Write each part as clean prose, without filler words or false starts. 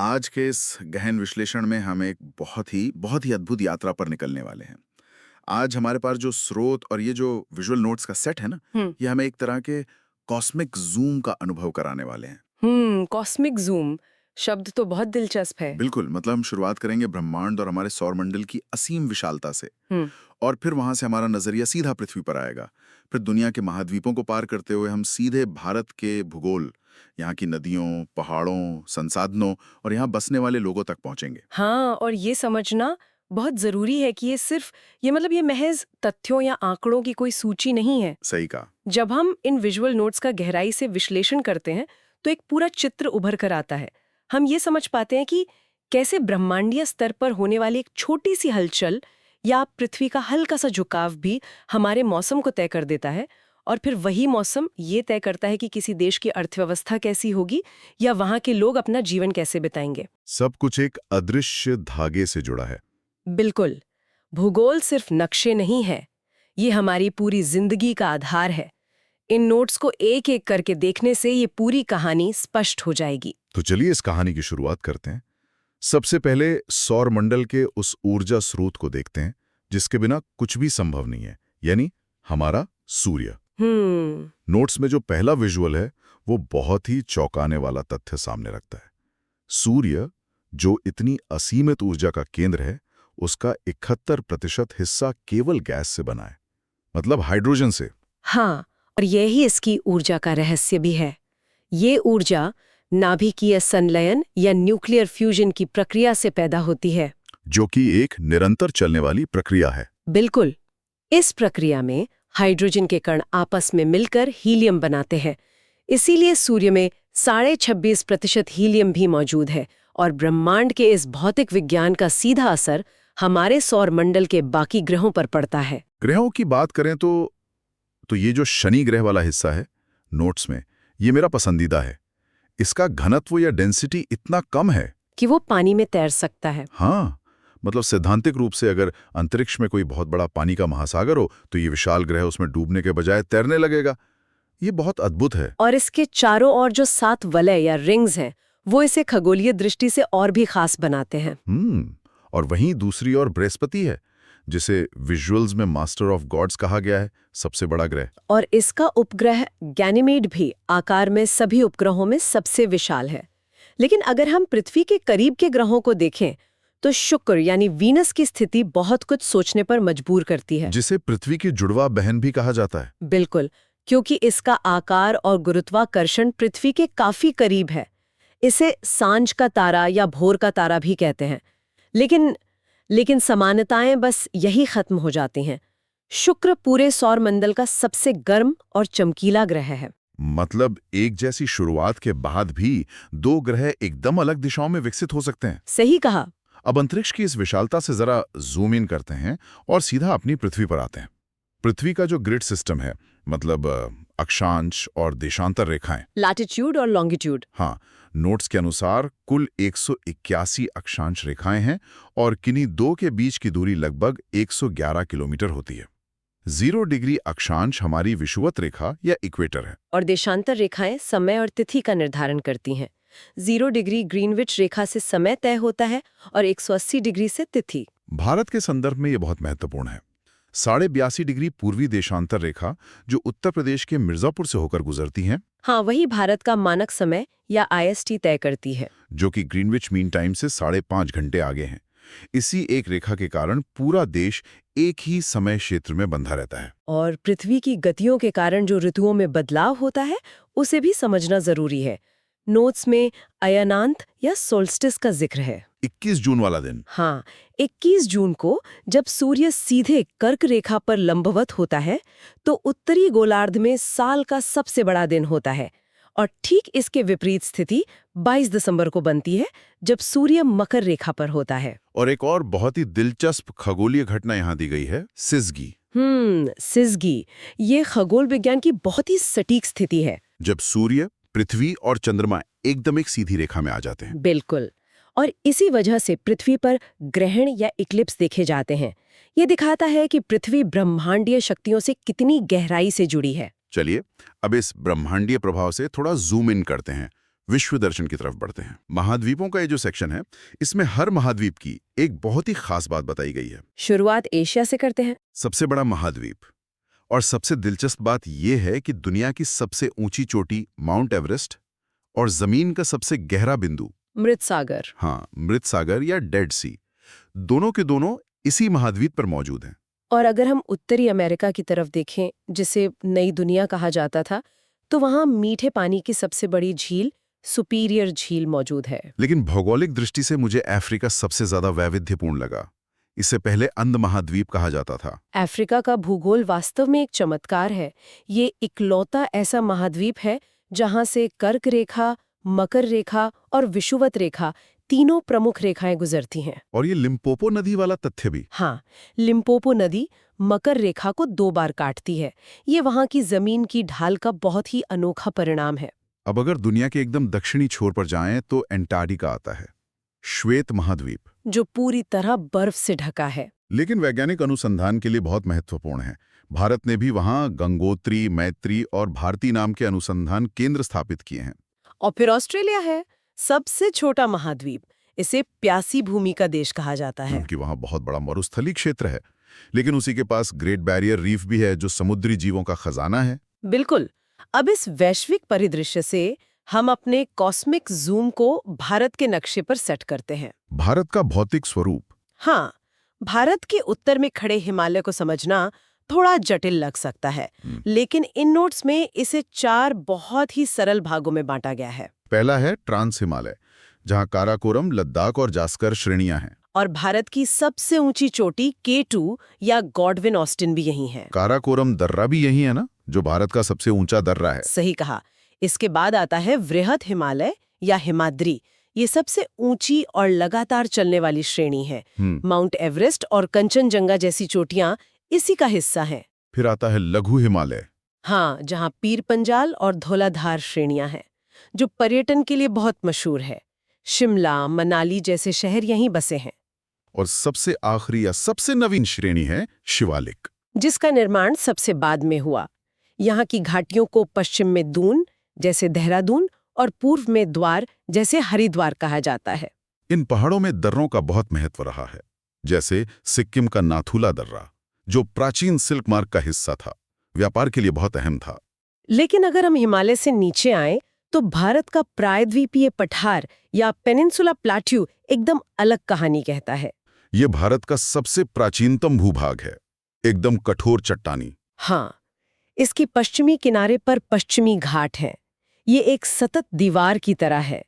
आज के इस गहन विश्लेषण में हम एक बहुत ही अद्भुत यात्रा पर निकलने वाले हैं। आज हमारे पास जो स्रोत और ये जो विजुअल नोट्स का सेट है ना, हुँ। ये हमें एक तरह के कॉस्मिक ज़ूम का अनुभव कराने वाले हैं। कॉस्मिक ज़ूम शब्द तो बहुत दिलचस्प है। बिल्कुल, मतलब हम शुरुआत करेंगे ब्रह्मांड और हमारे सौरमंडल की असीम विशालता से हुँ। और फिर वहाँ से हमारा नज़रिया सीधा पृथ्वी पर आएगा। फिर दुनिया के महाद्वीपों को पार करते हुए हम सीधे भारत के भूगोल, यहाँ की नदियों, पहाड़ों, संसाधनों और यहाँ बसने वाले लोगों तक पहुँचेंगे। हाँ, और ये समझना बहुत ज़रूरी है कि ये महज़ तथ्यों या आंकड़ों की कोई सूची नहीं है। सही कहा। जब हम इन विजुअल नोट्स का गहराई से विश्लेषण करते हैं, तो एक पूरा चित्र उभर कर आता है। हम ये समझ पाते हैं कि कैसे ब्रह्मांडीय स्तर पर होने वाली एक छोटी-सी हलचल या पृथ्वी का हल्का-सा झुकाव भी हमारे मौसम को तय कर देता है, और फिर वही मौसम ये तय करता है कि किसी देश की अर्थव्यवस्था कैसी होगी या वहाँ के लोग अपना जीवन कैसे बिताएंगे। सब कुछ एक अदृश्य धागे से जुड़ा है। बिल्कुल। भूगोल सिर्फ नक्शे नहीं है, ये हमारी पूरी जिंदगी का आधार है। इन नोट्स को एक एक करके देखने से ये पूरी कहानी स्पष्ट हो जाएगी। तो चलिए इस कहानी की शुरुआत करते हैं। सबसे पहले सौरमंडल के उस ऊर्जा स्रोत को देखते हैं जिसके बिना कुछ भी संभव नहीं है, यानी हमारा सूर्य। नोट्स में जो पहला विजुअल है वो बहुत ही चौंकाने वाला तथ्य सामने रखता है। सूर्य, जो इतनी असीमित ऊर्जा का केंद्र है, उसका 71% हिस्सा केवल गैस से बना है, मतलब हाइड्रोजन से। हाँ, और यही इसकी ऊर्जा का रहस्य भी है। ये ऊर्जा नाभिकीय संलयन या न्यूक्लियर फ्यूजन की प्रक्रिया से पैदा होती है। जो कि एक निरंतर चलने वाली प्रक्रिया है। बिल्कुल। इस प्रक्रिया में हाइड्रोजन के कण आपस में मिलकर हीलियम बनाते हैं। इसीलिए सूर्य में 26.5% हीलियम भी मौजूद है, और ब्रह्मांड के इस भौतिक विज्ञान का सीधा असर हमारे सौरमंडल के बाकी ग्रहों पर पड़ता है। ग्रहों की बात करें तो ये जो शनि ग्रह वाला हिस्सा है नोट्स में, ये मेरा पसंदीदा है। इसका घनत्व या डेंसिटी इतना कम है कि वो पानी में तैर सकता है। हाँ, मतलब सैद्धांतिक रूप से अगर अंतरिक्ष में कोई बहुत बड़ा पानी का महासागर हो तो ये विशाल ग्रह उसमें डूबने के बजाय तैरने लगेगा। ये बहुत अद्भुत है। और इसके चारों ओर जो 7 वलय या रिंग्स हैं, वो इसे खगोलीय दृष्टि से और भी खास बनाते हैं। और वहीं दूसरी ओर बृहस्पति है, जिसे विजुअल्स में मास्टर ऑफ गॉड्स कहा गया है, सबसे बड़ा ग्रह। और इसका उपग्रह गैनीमेड भी आकार में सभी उपग्रहों में सबसे विशाल है। लेकिन अगर हम पृथ्वी के करीब के ग्रहों को देखें, तो शुक्र यानी वीनस की स्थिति बहुत कुछ सोचने पर मजबूर करती है। जिसे पृथ्वी की जुड़वा बहन भी कहा जाता है। बिल्कुल, क्योंकि इसका आकार और गुरुत्वाकर्षण पृथ्वी के काफी करीब है। इसे सांझ का तारा या भोर का तारा भी कहते हैं। लेकिन समानताएं बस यही खत्म हो जाती हैं। शुक्र पूरे सौरमंडल का सबसे गर्म और चमकीला ग्रह है। मतलब एक जैसी शुरुआत के बाद भी दो ग्रह एकदम अलग दिशाओं में विकसित हो सकते हैं। सही कहा। अब अंतरिक्ष की इस विशालता से जरा जूम इन करते हैं और सीधा अपनी पृथ्वी पर आते हैं। पृथ्वी का जो ग्रिड सिस्टम है, मतलब अक्षांश और देशांतर रेखाएं, लैटिट्यूड और लॉन्गिट्यूड। हाँ, नोट्स के अनुसार कुल 181 अक्षांश रेखाएं हैं और किन्हीं दो के बीच की दूरी लगभग 111 किलोमीटर होती है। 0 डिग्री अक्षांश हमारी विषुवत रेखा या इक्वेटर है। और देशांतर रेखाएं समय और तिथि का निर्धारण करती हैं। 0 डिग्री ग्रीनविच रेखा से समय तय होता है और 180 डिग्री से तिथि। भारत के संदर्भ में यह बहुत महत्वपूर्ण है। 82.5 डिग्री पूर्वी देशांतर रेखा, जो उत्तर प्रदेश के मिर्जापुर से होकर गुजरती है, हाँ, वही भारत का मानक समय या IST तय करती है, जो कि ग्रीनविच मीन टाइम से 5.5 घंटे आगे हैं। इसी एक रेखा के कारण पूरा देश एक ही समय क्षेत्र में बंधा रहता है। और पृथ्वी की गतियों के कारण जो ऋतुओं में बदलाव होता है, उसे भी समझना जरूरी है। नोट्स में अयनांत या सोल्स्टिस का जिक्र है। 21 जून वाला दिन। हाँ, 21 जून को जब सूर्य सीधे कर्क रेखा पर लंबवत होता है, तो उत्तरी गोलार्ध में साल का सबसे बड़ा दिन होता है। और ठीक इसके विपरीत स्थिति 22 दिसंबर को बनती है, जब सूर्य मकर रेखा पर होता है। और एक और बहुत ही दिलचस्प खगोलीय घटना यहाँ दी गई है, सिजगी। सिजगी, ये खगोल विज्ञान की बहुत ही सटीक स्थिति है। जब सूर्य, पृथ्वी और चंद्रमा एकदम एक सीधी रेखा में आ जाते हैं। बिल्कुल। और इसी वजह से पृथ्वी पर ग्रहण या इक्लिप्स देखे जाते हैं। ये दिखाता है कि पृथ्वी ब्रह्मांडीय शक्तियों से कितनी गहराई से जुड़ी है। चलिए अब इस ब्रह्मांडीय प्रभाव से थोड़ा जूम इन करते हैं। विश्व दर्शन की तरफ बढ़ते हैं। महाद्वीपों का ये जो सेक्शन है, इसमें हर महाद्वीप की एक बहुत ही खास बात बताई गई है। शुरुआत एशिया से करते हैं। सबसे बड़ा महाद्वीप, और सबसे दिलचस्प बात यह है कि दुनिया की सबसे ऊंची चोटी माउंट एवरेस्ट और जमीन का सबसे गहरा बिंदु मृत सागर। हाँ, मृत सागर या डेड सी, दोनों के दोनों इसी महाद्वीप पर मौजूद हैं। और अगर हम उत्तरी अमेरिका की तरफ देखें, जिसे नई दुनिया कहा जाता था, तो वहाँ मीठे पानी की सबसे बड़ी झील सुपीरियर झील मौजूद है। लेकिन भौगोलिक दृष्टि से मुझे अफ्रीका सबसे ज्यादा वैविध्यपूर्ण लगा। इसे पहले अंध महाद्वीप कहा जाता था। अफ्रीका का भूगोल वास्तव में एक चमत्कार है। ये इकलौता ऐसा महाद्वीप है जहाँ से कर्क रेखा, मकर रेखा और विषुवत रेखा तीनों प्रमुख रेखाएं गुजरती हैं। और ये लिम्पोपो नदी वाला तथ्य भी। हाँ, लिम्पोपो नदी मकर रेखा को 2 बार काटती है। ये वहाँ की जमीन की ढाल का बहुत ही अनोखा परिणाम है। अब अगर दुनिया के एकदम दक्षिणी छोर पर जाएं तो एंटार्क्टिका आता है, श्वेत महाद्वीप, जो पूरी तरह बर्फ से ढका है। लेकिन वैज्ञानिक अनुसंधान के लिए बहुत महत्वपूर्ण है। भारत ने भी वहां गंगोत्री, मैत्री और भारती नाम के अनुसंधान केंद्र स्थापित किए हैं। और फिर ऑस्ट्रेलिया है, सबसे छोटा महाद्वीप। इसे प्यासी भूमि का देश कहा जाता है। क्योंकि वहां बहुत बड़ा मरुस्थलीय क्षेत्र है, लेकिन उसी के पास ग्रेट बैरियर रीफ भी है, जो समुद्री जीवों का खजाना है। बिल्कुल। अब इस वैश्विक परिदृश्य से हम अपने कॉस्मिक जूम को भारत के नक्शे पर सेट करते हैं। भारत का भौतिक स्वरूप। हाँ, भारत के उत्तर में खड़े हिमालय को समझना थोड़ा जटिल लग सकता है, लेकिन इन नोट्स में इसे 4 बहुत ही सरल भागों में बांटा गया है। पहला है ट्रांस हिमालय, जहां काराकोरम, लद्दाख और जास्कर श्रेणियां हैं। और भारत की सबसे ऊंची चोटी K2 या गॉडविन ऑस्टिन भी यही है। काराकोरम दर्रा भी यही है ना, जो भारत का सबसे ऊंचा दर्रा है। सही कहा। इसके बाद आता है वृहद हिमालय या हिमाद्री। ये सबसे ऊंची और लगातार चलने वाली श्रेणी है। माउंट एवरेस्ट और कंचनजंगा जैसी चोटियां इसी का हिस्सा हैं। फिर आता है लघु हिमालय। हाँ, जहाँ पीर पंजाल और धौलाधार श्रेणियां हैं, जो पर्यटन के लिए बहुत मशहूर है। शिमला, मनाली जैसे शहर यहीं बसे हैं। और सबसे आखिरी या सबसे नवीन श्रेणी है शिवालिक, जिसका निर्माण सबसे बाद में हुआ। यहाँ की घाटियों को पश्चिम में दून जैसे देहरादून और पूर्व में द्वार जैसे हरिद्वार कहा जाता है। इन पहाड़ों में दर्रों का बहुत महत्व रहा है, जैसे सिक्किम का नाथुला दर्रा, जो प्राचीन सिल्क मार्ग का हिस्सा था, व्यापार के लिए बहुत अहम था। लेकिन अगर हम हिमालय से नीचे आएं, तो भारत का प्रायद्वीपीय पठार या पेनिनसुला प्लाट्यू एकदम अलग कहानी कहता है। ये भारत का सबसे प्राचीनतम भूभाग है, एकदम कठोर चट्टानी। हाँ, इसकी पश्चिमी किनारे पर पश्चिमी घाट हैं। ये एक सतत दीवार की तरह है।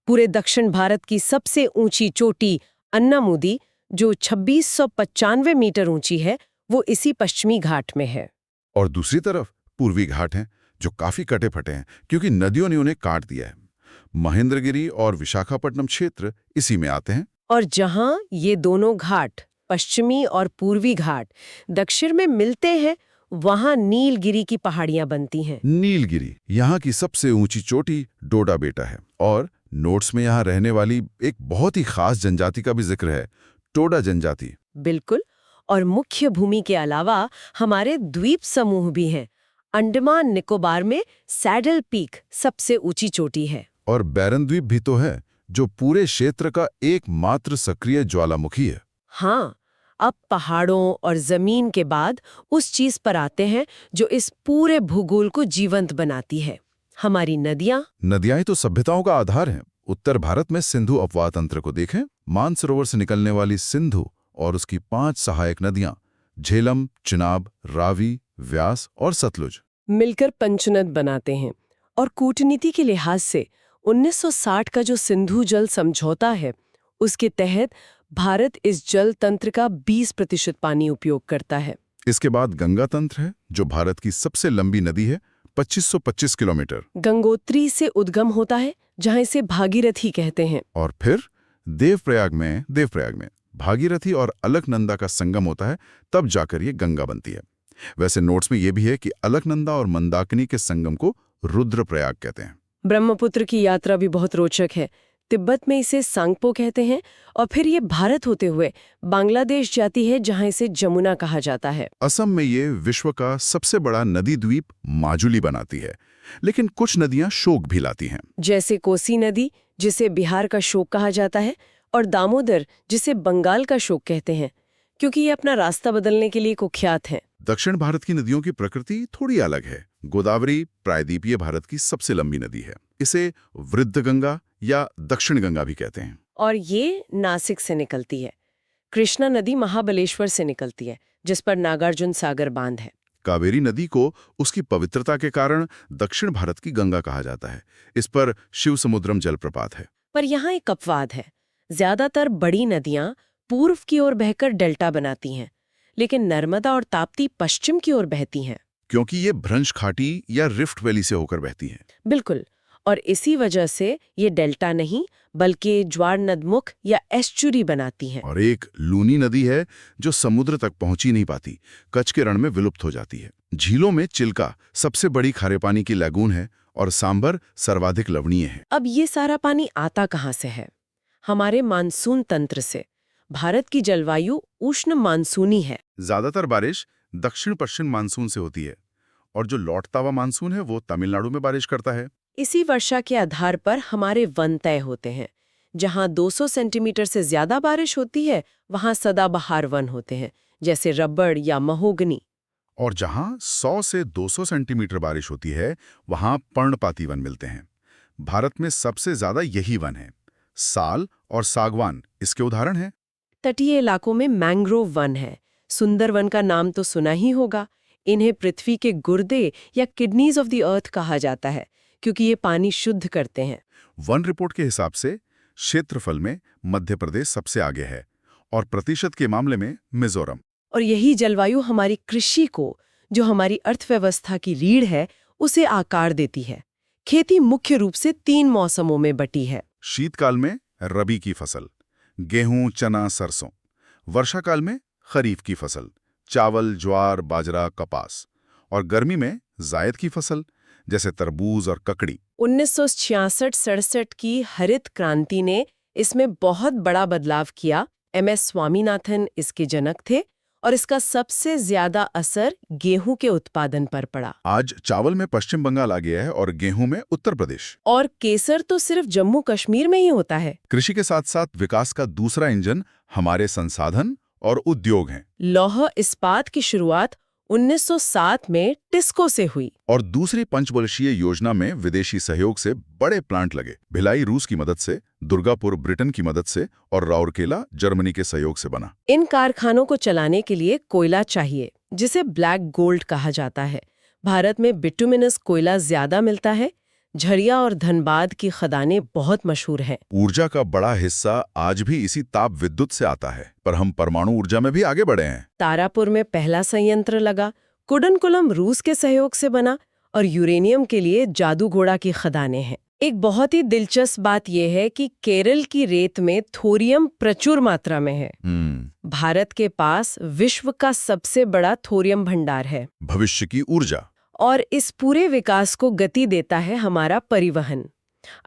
पूरे दक्षिण भारत की सबसे ऊंची चोटी अन्नामुदी, जो 2695 मीटर ऊंची है, वो इसी पश्चिमी घाट में है। और दूसरी तरफ पूर्वी घाट हैं, जो काफी कटे फटे हैं क्योंकि नदियों ने उन्हें काट दिया है। महेंद्रगिरी और विशाखापट्टनम क्षेत्र इसी में आते हैं। और जहां ये दोनों घाट, पश्चिमी और पूर्वी घाट, दक्षिण में मिलते हैं, वहां नीलगिरी की पहाड़ियां बनती हैं। नीलगिरी यहाँ की सबसे ऊंची चोटी डोडा बेटा है। और नोट्स में यहाँ रहने वाली एक बहुत ही खास जनजाति का भी जिक्र है, टोडा जनजाति। बिल्कुल। और मुख्य भूमि के अलावा हमारे द्वीप समूह भी हैं। अंडमान निकोबार में सैडल पीक सबसे ऊंची चोटी है। और बैरन द्वीप भी तो है, जो पूरे क्षेत्र का एकमात्र सक्रिय ज्वालामुखी है। हाँ, अब पहाड़ों और जमीन के बाद उस चीज पर आते हैं जो इस पूरे भूगोल को जीवंत बनाती है, हमारी नदियां। नदियां तो सभ्यताओं का आधार हैं। उत्तर भारत में सिंधु अपवाह तंत्र को देखें। मानसरोवर से निकलने वाली सिंधु और उसकी 5 सहायक नदियां झेलम, चिनाब, रावी, व्यास और सतलुज मिलकर पंचनद बनाते हैं। और कूटनीति के लिहाज से 1960 का जो सिंधु जल समझौता है, उसके तहत भारत इस जल तंत्र का 20% पानी उपयोग करता है। इसके बाद गंगा तंत्र है, जो भारत की सबसे लंबी नदी है, 2525 किलोमीटर। गंगोत्री से उद्गम होता है, जहां इसे भागीरथी कहते हैं। और फिर देवप्रयाग में भागीरथी और अलकनंदा का संगम होता है, तब जाकर ये गंगा बनती है। वैसे नोट्स में ये भी है कि अलकनंदा और मंदाकिनी के संगम को रुद्रप्रयाग कहते हैं। ब्रह्मपुत्र की यात्रा भी बहुत रोचक है। तिब्बत में इसे सांगपो कहते हैं, और फिर ये भारत होते हुए बांग्लादेश जाती है, जहां इसे जमुना कहा जाता है। असम में ये विश्व का सबसे बड़ा नदी द्वीप माजुली बनाती है, लेकिन कुछ नदियां शोक भी लाती हैं। जैसे कोसी नदी, जिसे बिहार का शोक कहा जाता है, और दामोदर, जिसे बंगाल का शोक कहते हैं, क्योंकि ये अपना रास्ता बदलने के लिए कुख्यात हैं। दक्षिण भारत की नदियों की प्रकृति थोड़ी अलग है। गोदावरी प्रायद्वीपीय भारत की सबसे लंबी नदी है। इसे वृद्ध गंगा या दक्षिण गंगा भी कहते हैं। और ये नासिक से निकलती है। कृष्णा नदी महाबलेश्वर से निकलती है, जिस पर नागार्जुन सागर बांध है। कावेरी नदी को उसकी पवित्रता के कारण दक्षिण भारत की गंगा कहा जाता है। इस पर शिव समुद्रम जलप्रपात है। पर यहाँ एक अपवाद है। ज्यादातर बड़ी नदियां पूर्व की ओर बहकर डेल्टा बनाती हैं, लेकिन नर्मदा और ताप्ती पश्चिम की ओर बहती हैं। क्योंकि ये भ्रंश घाटी या रिफ्ट वैली से होकर बहती हैं। बिल्कुल। और इसी वजह से ये डेल्टा नहीं, बल्कि ज्वार नदमुख या एस्चुरी बनाती हैं। और एक लूनी नदी है जो समुद्र तक पहुंच ही नहीं पाती, कच्छ के रण में विलुप्त हो जाती है। झीलों में चिल्का सबसे बड़ी खारे पानी की लैगून है और सांबर सर्वाधिक लवणीय है। अब ये सारा पानी आता कहाँ से है? हमारे मानसून तंत्र से। भारत की जलवायु उष्ण मानसूनी है। ज्यादातर बारिश दक्षिण पश्चिम मानसून से होती है और जो लौटता हुआ मानसून है वो तमिलनाडु में बारिश करता है। इसी वर्षा के आधार पर हमारे वन तय होते हैं। जहां 200 सेंटीमीटर से ज्यादा बारिश होती है, वहां सदाबहार वन होते हैं, जैसे रबड़ या महोगनी। और जहां 100 से 200 सेंटीमीटर बारिश होती है, वहां पर्णपाती वन मिलते हैं। भारत में सबसे ज्यादा यही वन है। साल और सागवान इसके उदाहरण हैं। तटीय इलाकों में मैंग्रोव वन है। सुंदरवन का नाम तो सुना ही होगा। इन्हें पृथ्वी के गुर्दे या किडनीज ऑफ द अर्थ कहा जाता है, क्योंकि ये पानी शुद्ध करते हैं। वन रिपोर्ट के हिसाब से क्षेत्रफल में मध्य प्रदेश सबसे आगे है और प्रतिशत के मामले में मिजोरम। और यही जलवायु हमारी कृषि को, जो हमारी अर्थव्यवस्था की रीढ़ है, उसे आकार देती है। खेती मुख्य रूप से 3 मौसमों में बटी है। शीतकाल में रबी की फसल, गेहूं, चना, सरसों। वर्षाकाल में खरीफ की फसल, चावल, ज्वार, बाजरा, कपास। और गर्मी में जायद की फसल, जैसे तरबूज और ककड़ी। 1966-67 की हरित क्रांति ने इसमें बहुत बड़ा बदलाव किया। MS स्वामीनाथन इसके जनक थे, और इसका सबसे ज्यादा असर गेहूं के उत्पादन पर पड़ा। आज चावल में पश्चिम बंगाल आ गया है और गेहूं में उत्तर प्रदेश। और केसर तो सिर्फ जम्मू कश्मीर में ही होता है। कृषि के साथ साथ विकास का दूसरा इंजन हमारे संसाधन और उद्योग हैं। लौह इस्पात की शुरुआत 1907 में टिस्को से हुई। और दूसरी पंचवर्षीय योजना में विदेशी सहयोग से बड़े प्लांट लगे। भिलाई रूस की मदद से, दुर्गापुर ब्रिटेन की मदद से और राउरकेला जर्मनी के सहयोग से बना। इन कारखानों को चलाने के लिए कोयला चाहिए, जिसे ब्लैक गोल्ड कहा जाता है। भारत में बिटुमिनस कोयला ज्यादा मिलता है। झरिया और धनबाद की खदानें बहुत मशहूर हैं। ऊर्जा का बड़ा हिस्सा आज भी इसी ताप विद्युत से आता है, पर हम परमाणु ऊर्जा में भी आगे बढ़े हैं। तारापुर में पहला संयंत्र लगा, कुडनकुलम रूस के सहयोग से बना, और यूरेनियम के लिए जादूगोड़ा की खदानें हैं। एक बहुत ही दिलचस्प बात यह है कि केरल की रेत में थोरियम प्रचुर मात्रा में है। भारत के पास विश्व का सबसे बड़ा थोरियम भंडार है। भविष्य की ऊर्जा। और इस पूरे विकास को गति देता है हमारा परिवहन।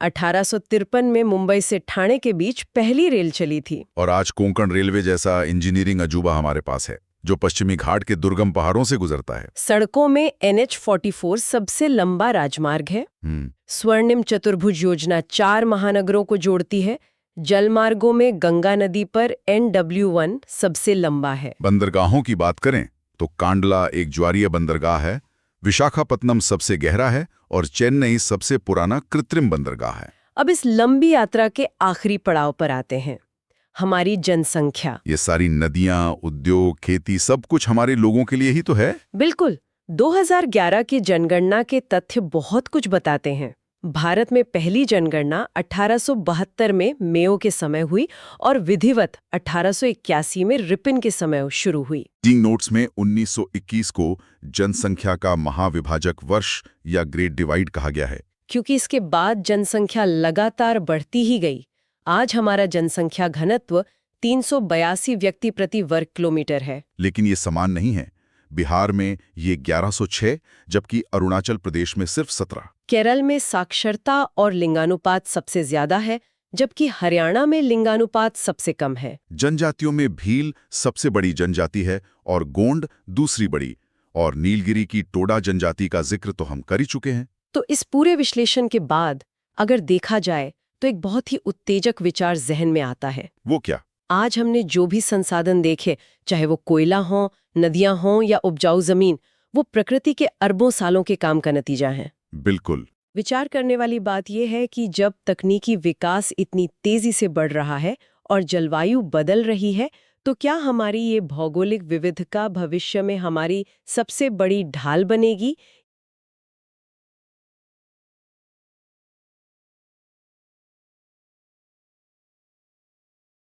1853 में मुंबई से ठाणे के बीच पहली रेल चली थी। और आज कोंकण रेलवे जैसा इंजीनियरिंग अजूबा हमारे पास है, जो पश्चिमी घाट के दुर्गम पहाड़ों से गुजरता है। सड़कों में NH-44 सबसे लंबा राजमार्ग है। स्वर्णिम चतुर्भुज योजना 4 महानगरों को जोड़ती है। जलमार्गों में गंगा नदी पर NW1 सबसे लंबा है। बंदरगाहों की बात करें तो कांडला एक ज्वारीय बंदरगाह है, विशाखापत्तनम सबसे गहरा है और चेन्नई सबसे पुराना कृत्रिम बंदरगाह है। अब इस लंबी यात्रा के आखिरी पड़ाव पर आते हैं, हमारी जनसंख्या। ये सारी नदियां, उद्योग, खेती, सब कुछ हमारे लोगों के लिए ही तो है। बिल्कुल। 2011 की जनगणना के तथ्य बहुत कुछ बताते हैं। भारत में पहली जनगणना 1872 में मेयो के समय हुई और विधिवत 1881 में रिपिन के समय शुरू हुई। टीइंग नोट्स में 1921 को जनसंख्या का महाविभाजक वर्ष या ग्रेट डिवाइड कहा गया है, क्योंकि इसके बाद जनसंख्या लगातार बढ़ती ही गई। आज हमारा जनसंख्या घनत्व 382 व्यक्ति प्रति वर्ग किलोमीटर है। लेकिन ये समान नहीं है। बिहार में ये 1106, जबकि अरुणाचल प्रदेश में सिर्फ 17। केरल में साक्षरता और लिंगानुपात सबसे ज्यादा है, जबकि हरियाणा में लिंगानुपात सबसे कम है। जनजातियों में भील सबसे बड़ी जनजाति है और गोंड दूसरी बड़ी, और नीलगिरी की टोडा जनजाति का जिक्र तो हम कर ही चुके हैं। तो इस पूरे विश्लेषण के बाद अगर देखा जाए तो एक बहुत ही उत्तेजक विचार जहन में आता है। वो क्या? आज हमने जो भी संसाधन देखे, चाहे वो कोयला हो, नदियां हों या उपजाऊ जमीन, वो प्रकृति के अरबों सालों के काम का नतीजा है। बिल्कुल। विचार करने वाली बात यह है कि जब तकनीकी विकास इतनी तेजी से बढ़ रहा है और जलवायु बदल रही है, तो क्या हमारी ये भौगोलिक विविधता भविष्य में हमारी सबसे बड़ी ढाल बनेगी